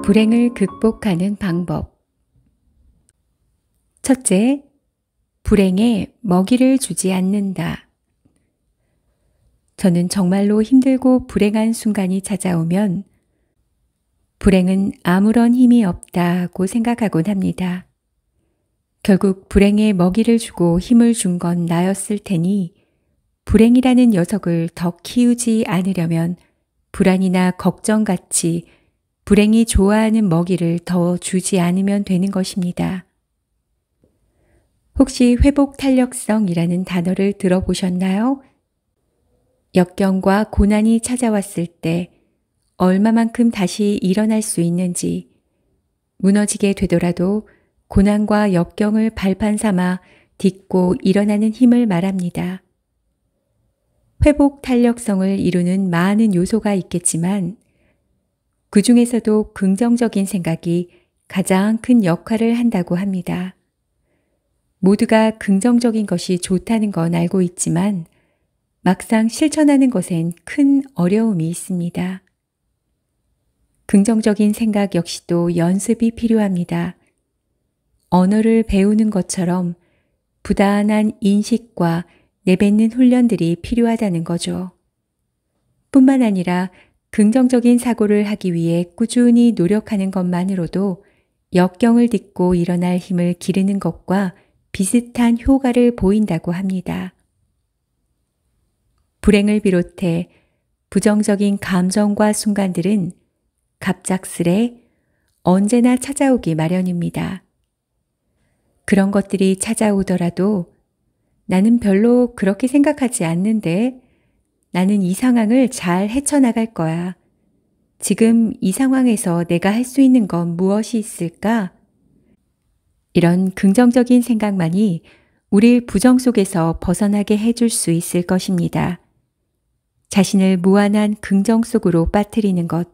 불행을 극복하는 방법. 첫째, 불행에 먹이를 주지 않는다. 저는 정말로 힘들고 불행한 순간이 찾아오면 불행은 아무런 힘이 없다고 생각하곤 합니다. 결국 불행에 먹이를 주고 힘을 준 건 나였을 테니 불행이라는 녀석을 더 키우지 않으려면 불안이나 걱정같이 불행이 좋아하는 먹이를 더 주지 않으면 되는 것입니다. 혹시 회복 탄력성이라는 단어를 들어보셨나요? 역경과 고난이 찾아왔을 때 얼마만큼 다시 일어날 수 있는지, 무너지게 되더라도 고난과 역경을 발판 삼아 딛고 일어나는 힘을 말합니다. 회복 탄력성을 이루는 많은 요소가 있겠지만 그 중에서도 긍정적인 생각이 가장 큰 역할을 한다고 합니다. 모두가 긍정적인 것이 좋다는 건 알고 있지만 막상 실천하는 것엔 큰 어려움이 있습니다. 긍정적인 생각 역시도 연습이 필요합니다. 언어를 배우는 것처럼 부단한 인식과 내뱉는 훈련들이 필요하다는 거죠. 뿐만 아니라 긍정적인 사고를 하기 위해 꾸준히 노력하는 것만으로도 역경을 딛고 일어날 힘을 기르는 것과 비슷한 효과를 보인다고 합니다. 불행을 비롯해 부정적인 감정과 순간들은 갑작스레 언제나 찾아오기 마련입니다. 그런 것들이 찾아오더라도 나는 별로 그렇게 생각하지 않는데, 나는 이 상황을 잘 헤쳐나갈 거야. 지금 이 상황에서 내가 할 수 있는 건 무엇이 있을까? 이런 긍정적인 생각만이 우리 부정 속에서 벗어나게 해줄 수 있을 것입니다. 자신을 무한한 긍정 속으로 빠뜨리는 것,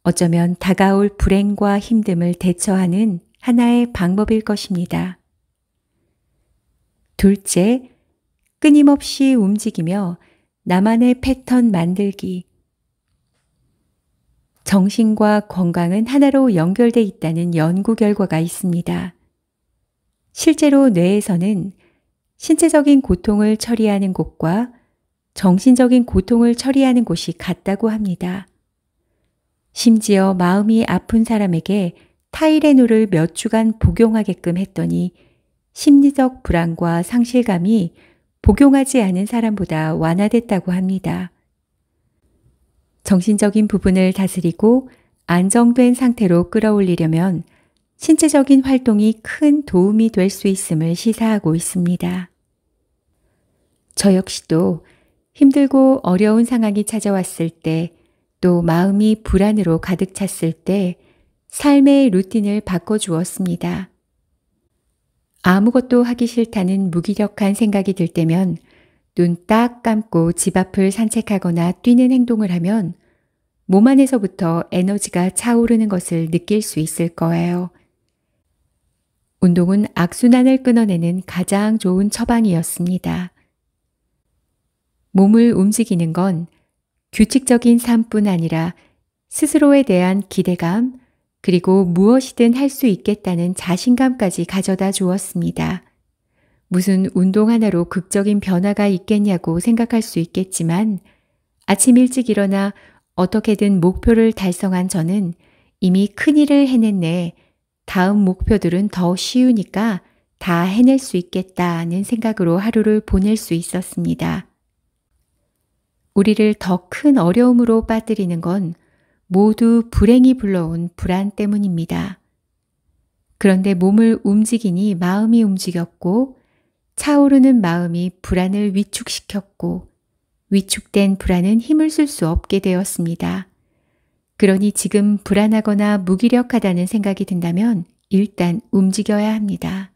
어쩌면 다가올 불행과 힘듦을 대처하는 하나의 방법일 것입니다. 둘째, 끊임없이 움직이며 나만의 패턴 만들기. 정신과 건강은 하나로 연결돼 있다는 연구 결과가 있습니다. 실제로 뇌에서는 신체적인 고통을 처리하는 곳과 정신적인 고통을 처리하는 곳이 같다고 합니다. 심지어 마음이 아픈 사람에게 타이레놀을 몇 주간 복용하게끔 했더니 심리적 불안과 상실감이 복용하지 않은 사람보다 완화됐다고 합니다. 정신적인 부분을 다스리고 안정된 상태로 끌어올리려면 신체적인 활동이 큰 도움이 될 수 있음을 시사하고 있습니다. 저 역시도 힘들고 어려운 상황이 찾아왔을 때, 또 마음이 불안으로 가득 찼을 때 삶의 루틴을 바꿔주었습니다. 아무것도 하기 싫다는 무기력한 생각이 들 때면 눈 딱 감고 집 앞을 산책하거나 뛰는 행동을 하면 몸 안에서부터 에너지가 차오르는 것을 느낄 수 있을 거예요. 운동은 악순환을 끊어내는 가장 좋은 처방이었습니다. 몸을 움직이는 건 규칙적인 삶뿐 아니라 스스로에 대한 기대감, 그리고 무엇이든 할 수 있겠다는 자신감까지 가져다 주었습니다. 무슨 운동 하나로 극적인 변화가 있겠냐고 생각할 수 있겠지만 아침 일찍 일어나 어떻게든 목표를 달성한 저는 이미 큰일을 해냈네. 다음 목표들은 더 쉬우니까 다 해낼 수 있겠다는 생각으로 하루를 보낼 수 있었습니다. 우리를 더 큰 어려움으로 빠뜨리는 건 모두 불행이 불러온 불안 때문입니다. 그런데 몸을 움직이니 마음이 움직였고, 차오르는 마음이 불안을 위축시켰고, 위축된 불안은 힘을 쓸 수 없게 되었습니다. 그러니 지금 불안하거나 무기력하다는 생각이 든다면 일단 움직여야 합니다.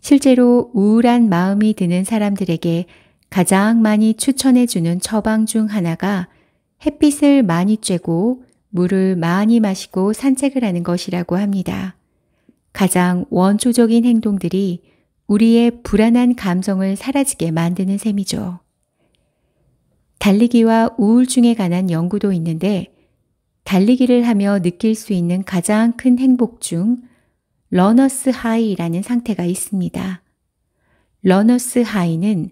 실제로 우울한 마음이 드는 사람들에게 가장 많이 추천해주는 처방 중 하나가 햇빛을 많이 쬐고 물을 많이 마시고 산책을 하는 것이라고 합니다. 가장 원초적인 행동들이 우리의 불안한 감정을 사라지게 만드는 셈이죠. 달리기와 우울증에 관한 연구도 있는데 달리기를 하며 느낄 수 있는 가장 큰 행복 중 러너스 하이라는 상태가 있습니다. 러너스 하이는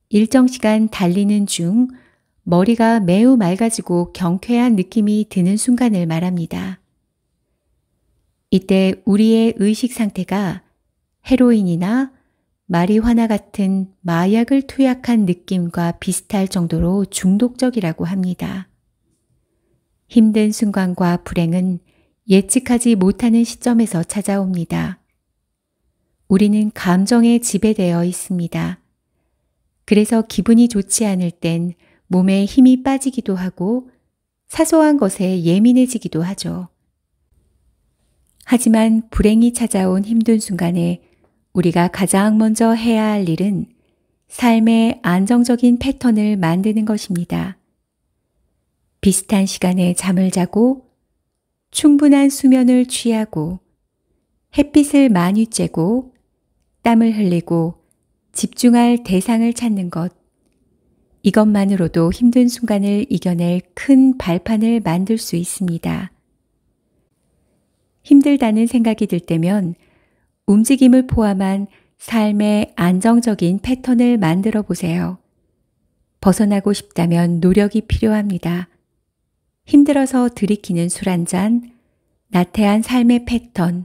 일정 시간 달리는 중 머리가 매우 맑아지고 경쾌한 느낌이 드는 순간을 말합니다. 이때 우리의 의식 상태가 헤로인이나 마리화나 같은 마약을 투약한 느낌과 비슷할 정도로 중독적이라고 합니다. 힘든 순간과 불행은 예측하지 못하는 시점에서 찾아옵니다. 우리는 감정에 지배되어 있습니다. 그래서 기분이 좋지 않을 땐 몸에 힘이 빠지기도 하고 사소한 것에 예민해지기도 하죠. 하지만 불행이 찾아온 힘든 순간에 우리가 가장 먼저 해야 할 일은 삶의 안정적인 패턴을 만드는 것입니다. 비슷한 시간에 잠을 자고 충분한 수면을 취하고 햇빛을 많이 쬐고 땀을 흘리고 집중할 대상을 찾는 것. 이것만으로도 힘든 순간을 이겨낼 큰 발판을 만들 수 있습니다. 힘들다는 생각이 들 때면 움직임을 포함한 삶의 안정적인 패턴을 만들어 보세요. 벗어나고 싶다면 노력이 필요합니다. 힘들어서 들이키는 술 한 잔, 나태한 삶의 패턴,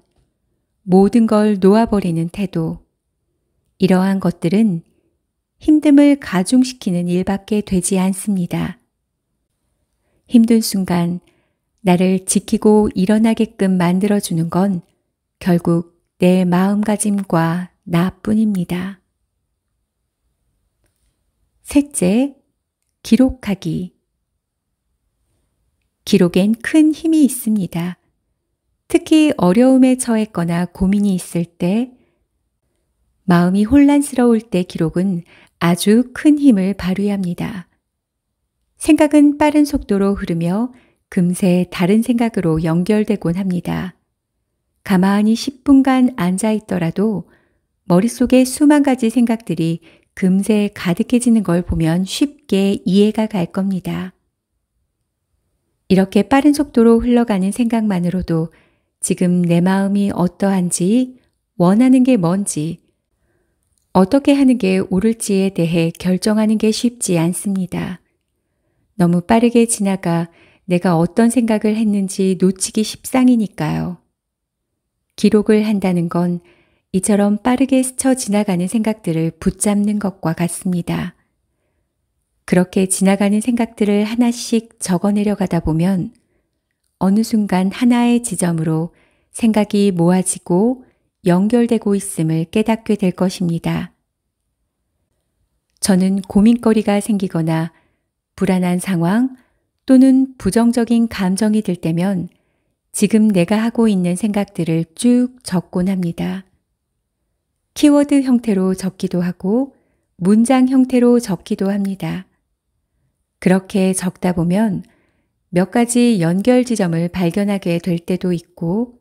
모든 걸 놓아버리는 태도. 이러한 것들은 힘듦을 가중시키는 일밖에 되지 않습니다. 힘든 순간 나를 지키고 일어나게끔 만들어주는 건 결국 내 마음가짐과 나뿐입니다. 셋째, 기록하기. 기록엔 큰 힘이 있습니다. 특히 어려움에 처했거나 고민이 있을 때, 마음이 혼란스러울 때 기록은 아주 큰 힘을 발휘합니다. 생각은 빠른 속도로 흐르며 금세 다른 생각으로 연결되곤 합니다. 가만히 10분간 앉아 있더라도 머릿속에 수만 가지 생각들이 금세 가득해지는 걸 보면 쉽게 이해가 갈 겁니다. 이렇게 빠른 속도로 흘러가는 생각만으로도 지금 내 마음이 어떠한지, 원하는 게 뭔지, 어떻게 하는 게 옳을지에 대해 결정하는 게 쉽지 않습니다. 너무 빠르게 지나가 내가 어떤 생각을 했는지 놓치기 십상이니까요. 기록을 한다는 건 이처럼 빠르게 스쳐 지나가는 생각들을 붙잡는 것과 같습니다. 그렇게 지나가는 생각들을 하나씩 적어내려 가다 보면 어느 순간 하나의 지점으로 생각이 모아지고 연결되고 있음을 깨닫게 될 것입니다. 저는 고민거리가 생기거나 불안한 상황 또는 부정적인 감정이 들 때면 지금 내가 하고 있는 생각들을 쭉 적곤 합니다. 키워드 형태로 적기도 하고 문장 형태로 적기도 합니다. 그렇게 적다 보면 몇 가지 연결 지점을 발견하게 될 때도 있고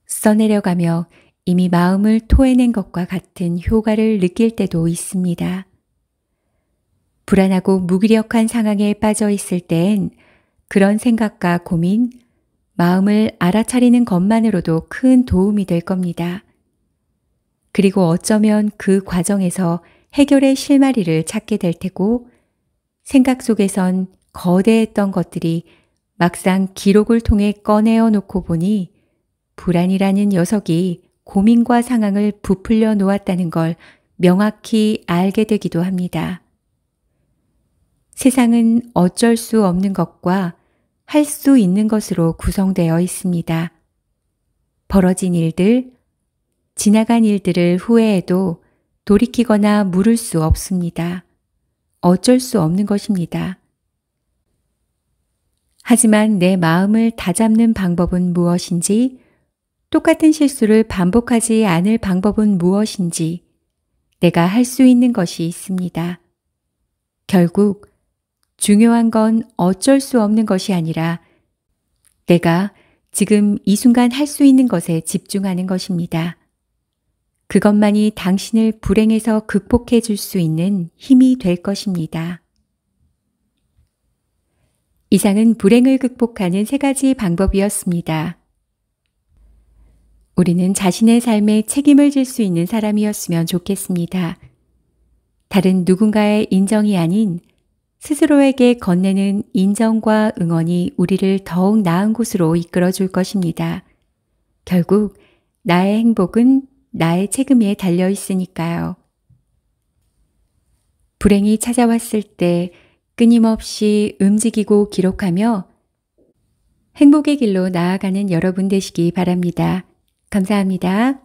써내려가며 이미 마음을 토해낸 것과 같은 효과를 느낄 때도 있습니다. 불안하고 무기력한 상황에 빠져 있을 때엔 그런 생각과 고민, 마음을 알아차리는 것만으로도 큰 도움이 될 겁니다. 그리고 어쩌면 그 과정에서 해결의 실마리를 찾게 될 테고 생각 속에선 거대했던 것들이 막상 기록을 통해 꺼내어 놓고 보니 불안이라는 녀석이 고민과 상황을 부풀려 놓았다는 걸 명확히 알게 되기도 합니다. 세상은 어쩔 수 없는 것과 할 수 있는 것으로 구성되어 있습니다. 벌어진 일들, 지나간 일들을 후회해도 돌이키거나 물을 수 없습니다. 어쩔 수 없는 것입니다. 하지만 내 마음을 다잡는 방법은 무엇인지, 똑같은 실수를 반복하지 않을 방법은 무엇인지 내가 할 수 있는 것이 있습니다. 결국 중요한 건 어쩔 수 없는 것이 아니라 내가 지금 이 순간 할 수 있는 것에 집중하는 것입니다. 그것만이 당신을 불행에서 극복해 줄 수 있는 힘이 될 것입니다. 이상은 불행을 극복하는 3가지 방법이었습니다. 우리는 자신의 삶에 책임을 질 수 있는 사람이었으면 좋겠습니다. 다른 누군가의 인정이 아닌 스스로에게 건네는 인정과 응원이 우리를 더욱 나은 곳으로 이끌어 줄 것입니다. 결국 나의 행복은 나의 책임에 달려 있으니까요. 불행이 찾아왔을 때 끊임없이 움직이고 기록하며 행복의 길로 나아가는 여러분 되시기 바랍니다. 감사합니다.